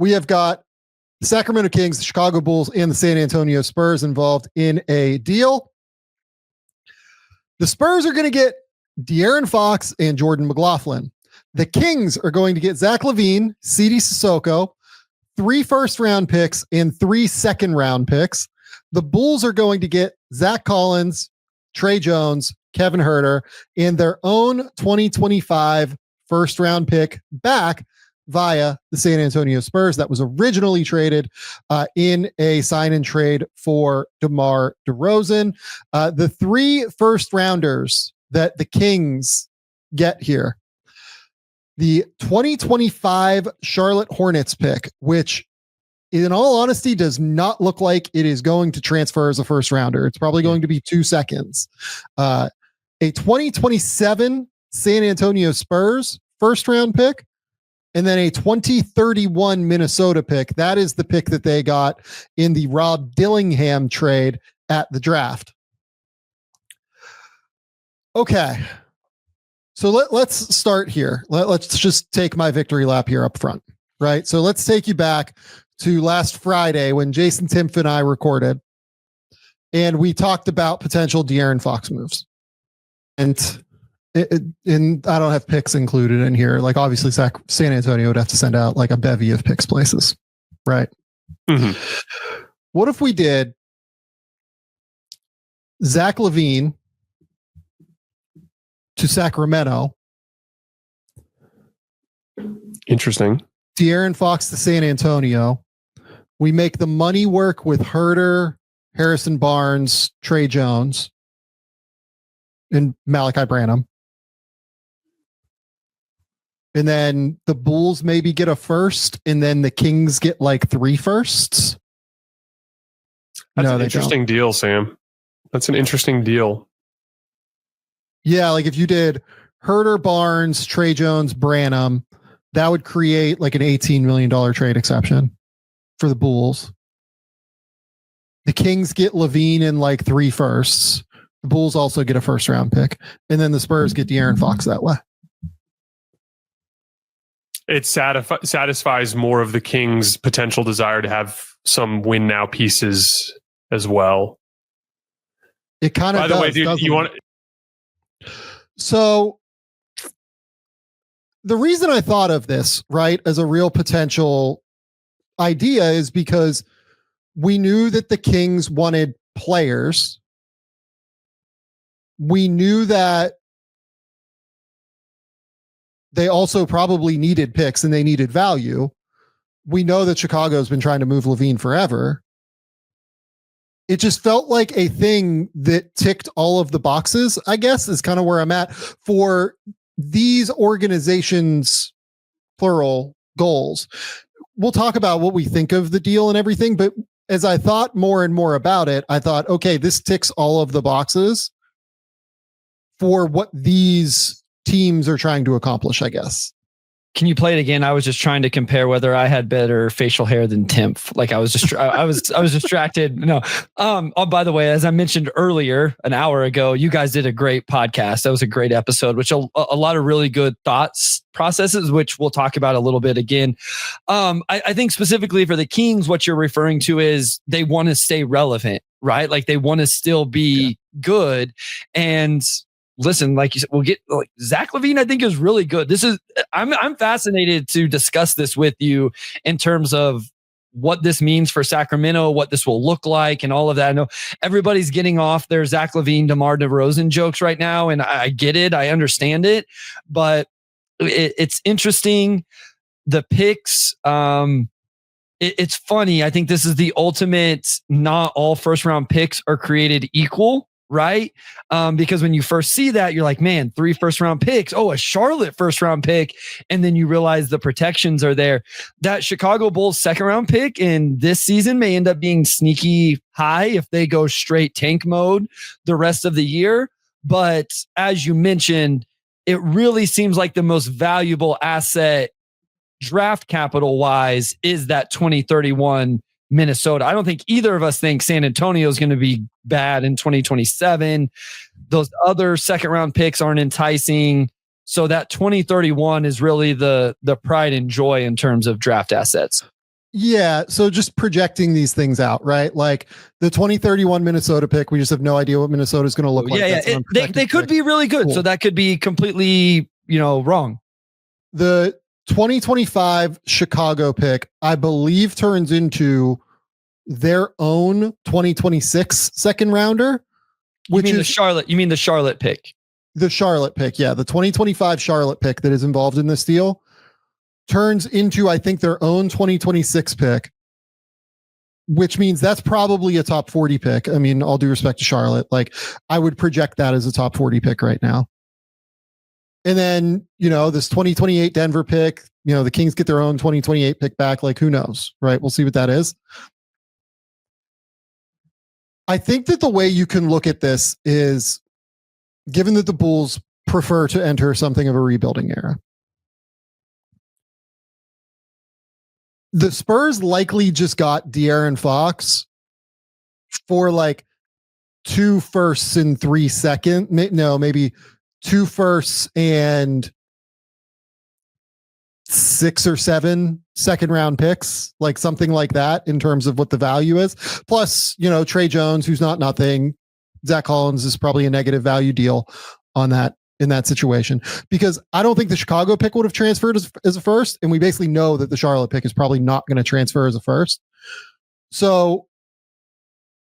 we have got the Sacramento Kings, the Chicago Bulls, and the San Antonio Spurs involved in a deal. The Spurs are going to get De'Aaron Fox and Jordan McLaughlin. The Kings are going to get Zach LaVine, Sidi Sissoko, 3 first-round picks, and 3 second-round picks. The Bulls are going to get Zach Collins, Trey Jones, Kevin Huerter, and their own 2025 first-round pick back via the San Antonio Spurs that was originally traded in a sign and trade for DeMar DeRozan. The 3 first-rounders that the Kings get here, the 2025 Charlotte Hornets pick, which in all honesty does not look like it is going to transfer as a first rounder. It's probably going to be 2 seconds. A 2027 San Antonio Spurs first round pick, and then a 2031 Minnesota pick. That is the pick that they got in the Rob Dillingham trade at the draft. Okay. So let's start here. Let's just take my victory lap here up front, right? So let's take you back to last Friday when Jason Timpf and I recorded, and we talked about potential De'Aaron Fox moves. And I don't have picks included in here. Like obviously San Antonio would have to send out like a bevy of picks places, right? Mm-hmm. What if we did Zach LaVine to Sacramento? Interesting. De'Aaron Fox to San Antonio. We make the money work with Huerter, Harrison Barnes, Trey Jones, and Malachi Branham. And then the Bulls maybe get a first, and then the Kings get like 3 firsts. That's an interesting deal, Sam. That's an interesting deal. Yeah, like if you did Huerter, Barnes, Trey Jones, Branham, that would create like an $18 million trade exception for the Bulls. The Kings get LaVine in like 3 firsts. The Bulls also get a first round pick. And then the Spurs get De'Aaron Fox that way. It satisfies more of the Kings' potential desire to have some win now pieces as well. It kind of does. By the way, dude, you want... So the reason I thought of this, right, as a real potential idea is because we knew that the Kings wanted players. We knew that they also probably needed picks and they needed value. We know that Chicago's been trying to move LaVine forever. It just felt like a thing that ticked all of the boxes, I guess, is kind of where I'm at for these organizations, plural, goals. We'll talk about what we think of the deal and everything, but as I thought more and more about it, I thought, okay, this ticks all of the boxes for what these teams are trying to accomplish, I guess. Can you play it again? I was just trying to compare whether I had better facial hair than Timpf. Like I was just, I was distracted. No. Oh, by the way, as I mentioned earlier, an hour ago, you guys did a great podcast. That was a great episode, which a lot of really good thoughts processes, which we'll talk about a little bit again. I think specifically for the Kings, what you're referring to is they want to stay relevant, right? Like they want to still be good. And listen, like you said, we'll get like Zach LaVine, I think is really good. I'm fascinated to discuss this with you in terms of what this means for Sacramento, what this will look like and all of that. I know everybody's getting off their Zach LaVine, DeMar DeRozan jokes right now. And I get it. I understand it, but it's interesting. The picks, it's funny. I think this is the ultimate, not all first round picks are created equal. Right? Because when you first see that, you're like, man, 3 first round picks. Oh, a Charlotte first round pick. And then you realize the protections are there. That Chicago Bulls second round pick in this season may end up being sneaky high if they go straight tank mode the rest of the year. But as you mentioned, it really seems like the most valuable asset draft capital wise is that 2031 Minnesota. I don't think either of us think San Antonio is going to be bad in 2027. Those other second round picks aren't enticing. So that 2031 is really the pride and joy in terms of draft assets. Yeah. So just projecting these things out, right? Like the 2031 Minnesota pick, we just have no idea what Minnesota is going to look like. Yeah. That's an They could pick. be really good. Cool. So that could be completely, wrong. The 2025 Chicago pick, I believe, turns into their own 2026 second rounder, which is Charlotte. You mean the Charlotte pick? The Charlotte pick. Yeah. The 2025 Charlotte pick that is involved in this deal turns into, I think, their own 2026 pick, which means that's probably a top 40 pick. I mean, all due respect to Charlotte, like I would project that as a top 40 pick right now. And then, this 2028 Denver pick, the Kings get their own 2028 pick back. Like, who knows, right? We'll see what that is. I think that the way you can look at this is, given that the Bulls prefer to enter something of a rebuilding era, the Spurs likely just got De'Aaron Fox for like 2 firsts and 3 seconds. No, maybe 2 firsts and 6 or 7 second round picks, like something like that in terms of what the value is. Plus, Trey Jones, who's not nothing. Zach Collins is probably a negative value deal on that in that situation, because I don't think the Chicago pick would have transferred as a first. And we basically know that the Charlotte pick is probably not going to transfer as a first. So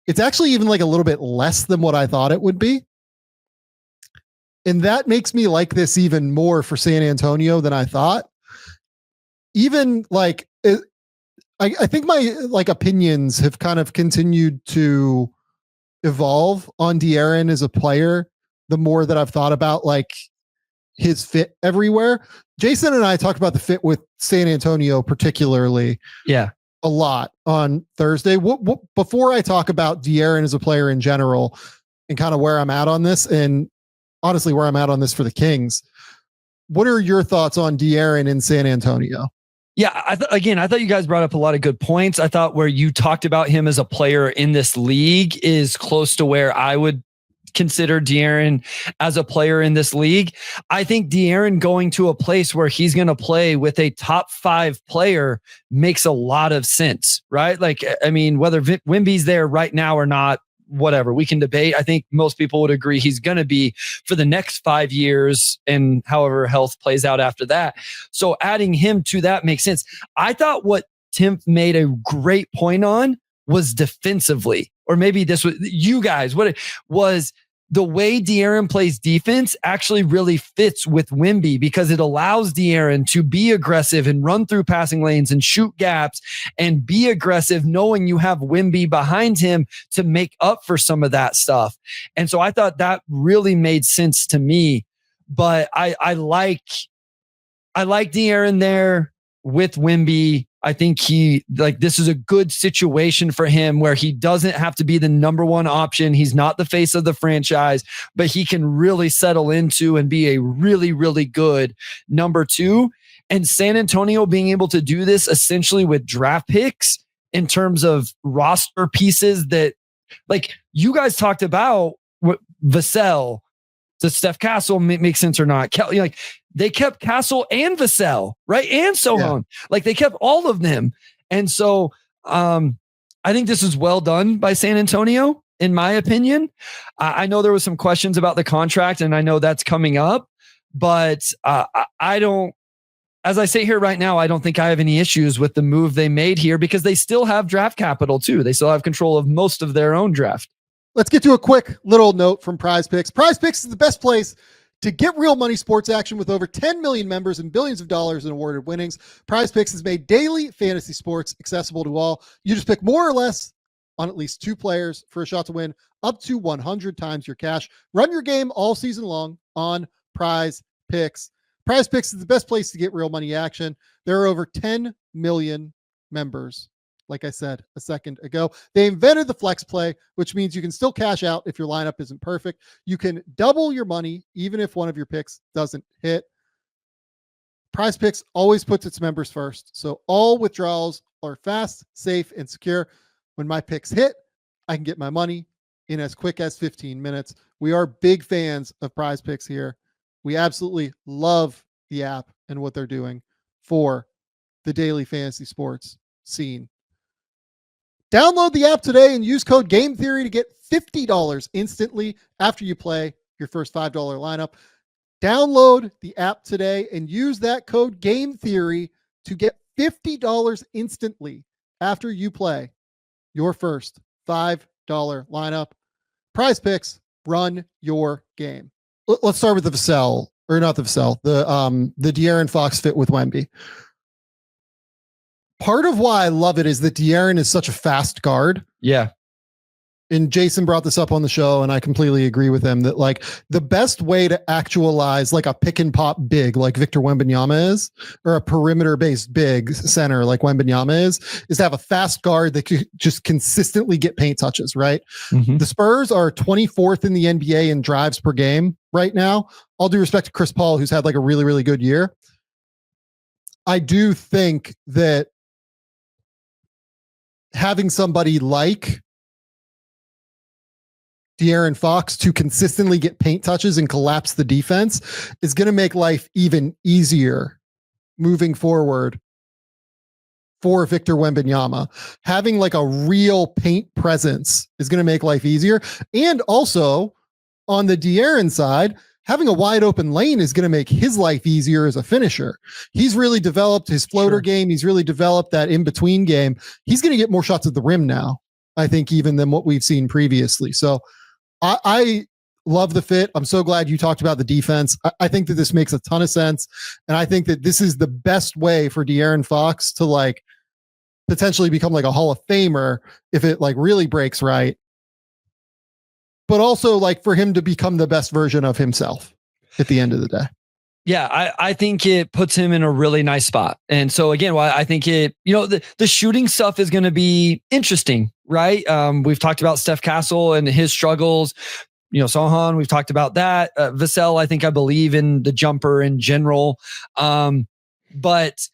it's actually even like a little bit less than what I thought it would be. And that makes me like this even more for San Antonio than I thought. Even like, I think my opinions have kind of continued to evolve on De'Aaron as a player the more that I've thought about like his fit everywhere. Jason and I talked about the fit with San Antonio particularly a lot on Thursday. What before I talk about De'Aaron as a player in general and kind of where I'm at on this, and honestly where I'm at on this for the Kings, what are your thoughts on De'Aaron in San Antonio? Yeah, I thought you guys brought up a lot of good points. I thought where you talked about him as a player in this league is close to where I would consider De'Aaron as a player in this league. I think De'Aaron going to a place where he's going to play with a top 5 player makes a lot of sense, right? Like, I mean, whether Wemby's there right now or not, whatever, we can debate. I think most people would agree he's going to be for the next 5 years and however health plays out after that. So adding him to that makes sense. I thought what Tim made a great point on was defensively, or maybe this was you guys, what it was, the way De'Aaron plays defense actually really fits with Wemby, because it allows De'Aaron to be aggressive and run through passing lanes and shoot gaps and be aggressive, knowing you have Wemby behind him to make up for some of that stuff. And so I thought that really made sense to me. But I like De'Aaron there with Wemby. I think this is a good situation for him where he doesn't have to be the number one option. He's not the face of the franchise, but he can really settle into and be a really, really good number 2. And San Antonio being able to do this essentially with draft picks in terms of roster pieces that, like you guys talked about, Vassell, does Steph Castle make sense or not? Like they kept Castle and Vassell, right? And Sohan. Yeah. Like they kept all of them. And so I think this is well done by San Antonio, in my opinion. I know there was some questions about the contract, and I know that's coming up, but I don't, as I sit here right now, I don't think I have any issues with the move they made here, because they still have draft capital too. They still have control of most of their own draft. Let's get to a quick little note from Prize Picks. Prize Picks is the best place to get real money sports action with over 10 million members and billions of dollars in awarded winnings. Prize Picks has made daily fantasy sports accessible to all. You just pick more or less on at least 2 players for a shot to win up to 100 times your cash. Run your game all season long on Prize Picks. Prize Picks is the best place to get real money action. There are over 10 million members. Like I said a second ago, they invented the flex play, which means you can still cash out if your lineup isn't perfect. You can double your money even if one of your picks doesn't hit. Prize Picks always puts its members first, so all withdrawals are fast, safe, and secure. When my picks hit, I can get my money in as quick as 15 minutes. We are big fans of Prize Picks here. We absolutely love the app and what they're doing for the daily fantasy sports seen. Download the app today and use code Game Theory to get $50 instantly after you play your first $5 lineup. Download the app today and use that code Game Theory to get $50 instantly after you play your first $5 lineup. Prize Picks, run your game. Let's start with the Vassell, or not the Vassell, the De'Aaron Fox fit with Wemby. Part of why I love it is that De'Aaron is such a fast guard. Yeah. And Jason brought this up on the show, and I completely agree with him that like the best way to actualize like a pick and pop big like Victor Wembanyama is, or a perimeter based big center like Wembanyama is to have a fast guard that could just consistently get paint touches, right? Mm-hmm. The Spurs are 24th in the NBA in drives per game right now. All due respect to Chris Paul, who's had like a really, really good year. I do think that having somebody like De'Aaron Fox to consistently get paint touches and collapse the defense is going to make life even easier moving forward for Victor Wembanyama. Having like a real paint presence is going to make life easier. And also on the De'Aaron side, having a wide open lane is going to make his life easier as a finisher. He's really developed his floater game. He's really developed that in-between game. He's going to get more shots at the rim now, I think, even than what we've seen previously. So I love the fit. I'm so glad you talked about the defense. I think that this makes a ton of sense. And I think that this is the best way for De'Aaron Fox to like potentially become like a Hall of Famer if it like really breaks right. But also like for him to become the best version of himself at the end of the day. Yeah, I think it puts him in a really nice spot. And so again, I think it, the shooting stuff is going to be interesting, right? We've talked about Steph Castle and his struggles. Sohan, we've talked about that. Vassell, I believe in the jumper in general. But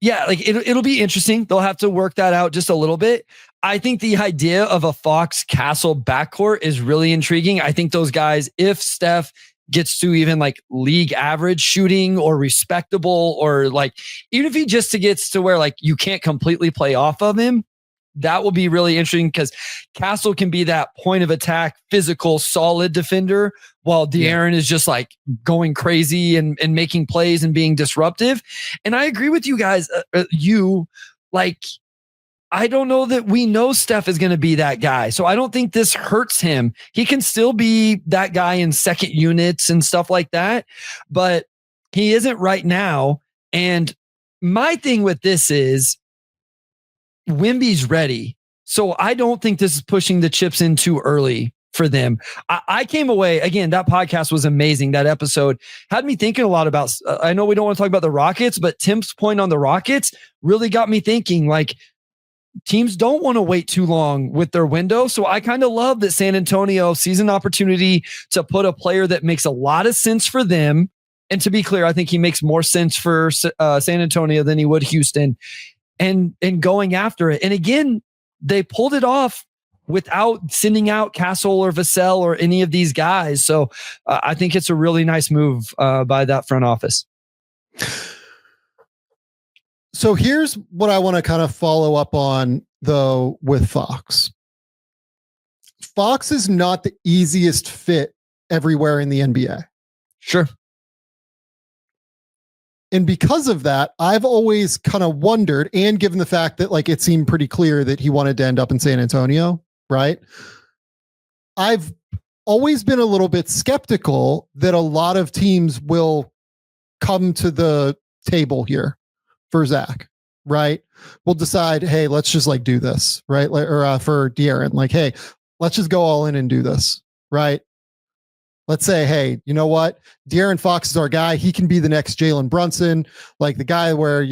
yeah, like it'll be interesting. They'll have to work that out just a little bit. I think the idea of a Fox Castle backcourt is really intriguing. I think those guys, if Steph gets to even like league average shooting or respectable, or like, even if he just gets to where like you can't completely play off of him, that will be really interesting because Castle can be that point of attack, physical, solid defender, while De'Aaron is just like going crazy and making plays and being disruptive. And I agree with you guys. I don't know that we know Steph is going to be that guy. So I don't think this hurts him. He can still be that guy in second units and stuff like that, but he isn't right now. And my thing with this is Wemby's ready. So I don't think this is pushing the chips in too early for them. I came away, again, that podcast was amazing. That episode had me thinking a lot about, I know we don't want to talk about the Rockets, but Tim's point on the Rockets really got me thinking, like, teams don't want to wait too long with their window. So I kind of love that San Antonio sees an opportunity to put a player that makes a lot of sense for them. And to be clear, I think he makes more sense for San Antonio than he would Houston, and going after it. And again, they pulled it off without sending out Castle or Vassell or any of these guys. So I think it's a really nice move by that front office. So here's what I want to kind of follow up on, though, with Fox. Fox is not the easiest fit everywhere in the NBA. Sure. And because of that, I've always kind of wondered, and given the fact that like it seemed pretty clear that he wanted to end up in San Antonio, right? I've always been a little bit skeptical that a lot of teams will come to the table here for Zach, right? We'll decide, hey, let's just like do this, right? Or for De'Aaron, like, hey, let's just go all in and do this, right? Let's say, hey, you know what? De'Aaron Fox is our guy. He can be the next Jalen Brunson, like the guy where,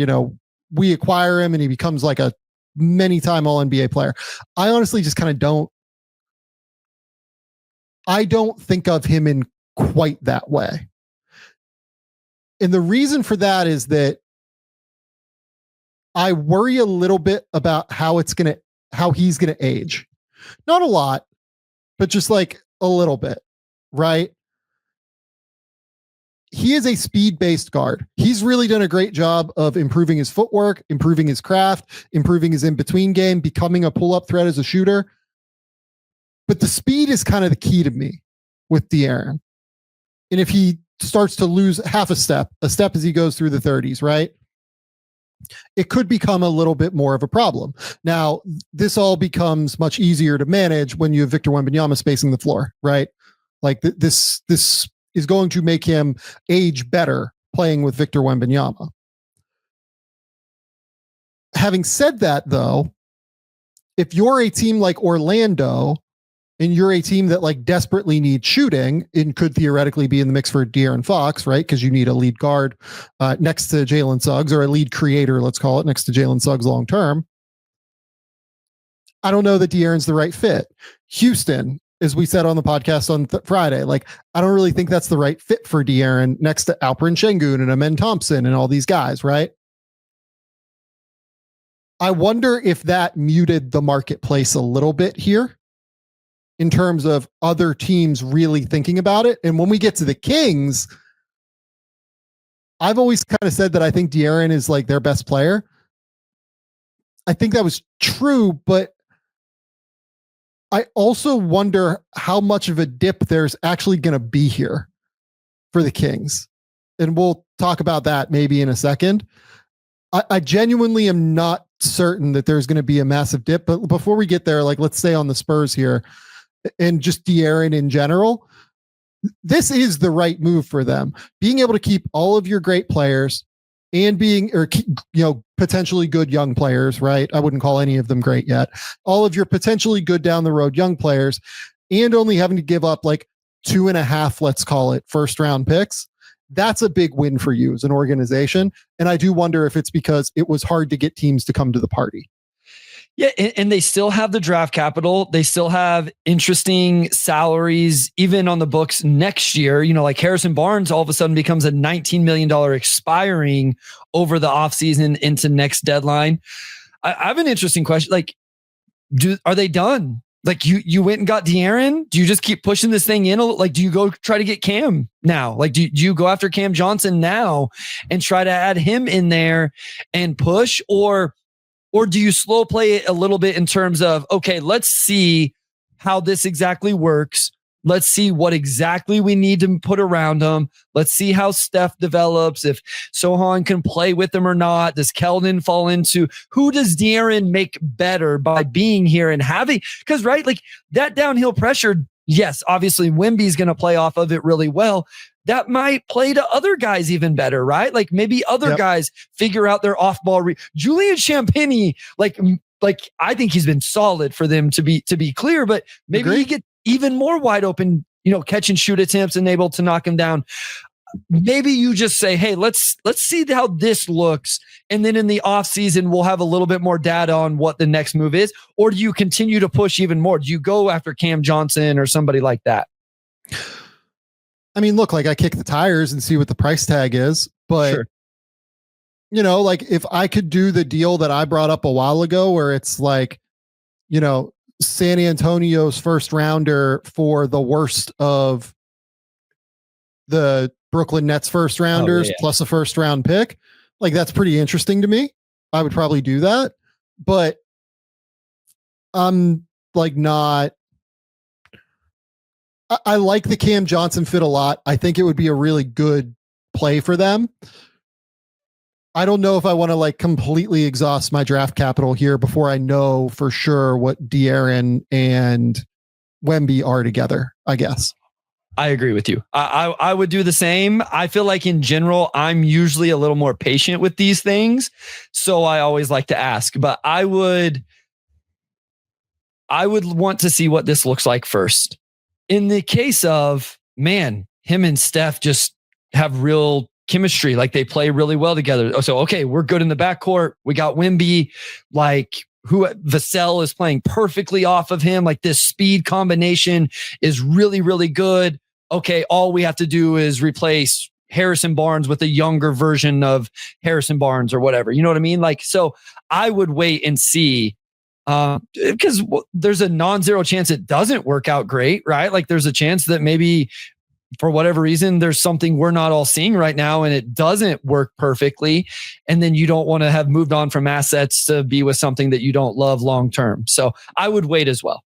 we acquire him and he becomes like a many-time All-NBA player. I honestly just kind of I don't think of him in quite that way. And the reason for that is that I worry a little bit about how he's going to age. Not a lot, but just like a little bit, right? he is a speed-based guard. He's really done a great job of improving his footwork, improving his craft, improving his in-between game, becoming a pull-up threat as a shooter. But the speed is kind of the key to me with De'Aaron. And if he starts to lose half a step as he goes through the 30s, right? It could become a little bit more of a problem. Now, this all becomes much easier to manage when you have Victor Wembanyama spacing the floor, right? Like this is going to make him age better playing with Victor Wembanyama. Having said that, though, if you're a team like Orlando and you're a team that like desperately needs shooting and could theoretically be in the mix for De'Aaron Fox, right? Because you need a lead guard next to Jalen Suggs, or a lead creator, let's call it, next to Jalen Suggs long term. I don't know that De'Aaron's the right fit. Houston, as we said on the podcast on Friday, like, I don't really think that's the right fit for De'Aaron next to Alperen Şengün and Amen Thompson and all these guys, right? I wonder if that muted the marketplace a little bit here in terms of other teams really thinking about it. And when we get to the Kings, I've always kind of said that I think De'Aaron is like their best player. I think that was true, but I also wonder how much of a dip there's actually going to be here for the Kings. And we'll talk about that maybe in a second. I genuinely am not certain that there's going to be a massive dip, but before we get there, like, let's stay on the Spurs here and just De'Aaron in general. This is the right move for them. Being able to keep all of your great players and being, or, you know, potentially good young players, right? I wouldn't call any of them great yet. All of your potentially good down the road young players, and only having to give up like 2.5, let's call it, first round picks. That's a big win for you as an organization. And I do wonder if it's because it was hard to get teams to come to the party. Yeah, and they still have the draft capital. They still have interesting salaries, even on the books next year. You know, like Harrison Barnes all of a sudden becomes a $19 million expiring over the offseason into next deadline. I have an interesting question. Like, are they done? Like, you went and got De'Aaron? Do you just keep pushing this thing in? Like, do you go try to get Cam now? Like, do you go after Cam Johnson now and try to add him in there and push? Or do you slow play it a little bit in terms of, okay, let's see how this exactly works. Let's see what exactly we need to put around him. Let's see how Steph develops. If Sohan can play with him or not. Does Keldon fall into, who does De'Aaron make better by being here and having, because right, like that downhill pressure, yes, obviously Wemby's going to play off of it really well. That might play to other guys even better, right? Like maybe other guys figure out their off-ball. Julian Champagnie, like I think he's been solid for them to be clear, but maybe he get even more wide open, you know, catch and shoot attempts and able to knock him down. Maybe you just say, hey, let's see how this looks. And then in the offseason, we'll have a little bit more data on what the next move is. Or do you continue to push even more? Do you go after Cam Johnson or somebody like that? I mean, look, like I kick the tires and see what the price tag is, but sure. You know, like if I could do the deal that I brought up a while ago, where it's like, you know, San Antonio's first rounder for the worst of the Brooklyn Nets first rounders plus a first round pick, like that's pretty interesting to me. I would probably do that, but I'm like not. I like the Cam Johnson fit a lot. I think it would be a really good play for them. I don't know if I want to like completely exhaust my draft capital here before I know for sure what De'Aaron and Wemby are together, I guess. I agree with you. I would do the same. I feel like in general, I'm usually a little more patient with these things. So I always like to ask, but I would want to see what this looks like first. In the case of, man, him and Steph just have real chemistry. Like they play really well together. So, okay, we're good in the backcourt. We got Wemby, like Vassell is playing perfectly off of him. Like this speed combination is really, really good. Okay, all we have to do is replace Harrison Barnes with a younger version of Harrison Barnes or whatever. You know what I mean? Like, so I would wait and see. Because there's a non-zero chance it doesn't work out great, right? Like there's a chance that maybe for whatever reason, there's something we're not all seeing right now and it doesn't work perfectly. And then you don't want to have moved on from assets to be with something that you don't love long term. So I would wait as well.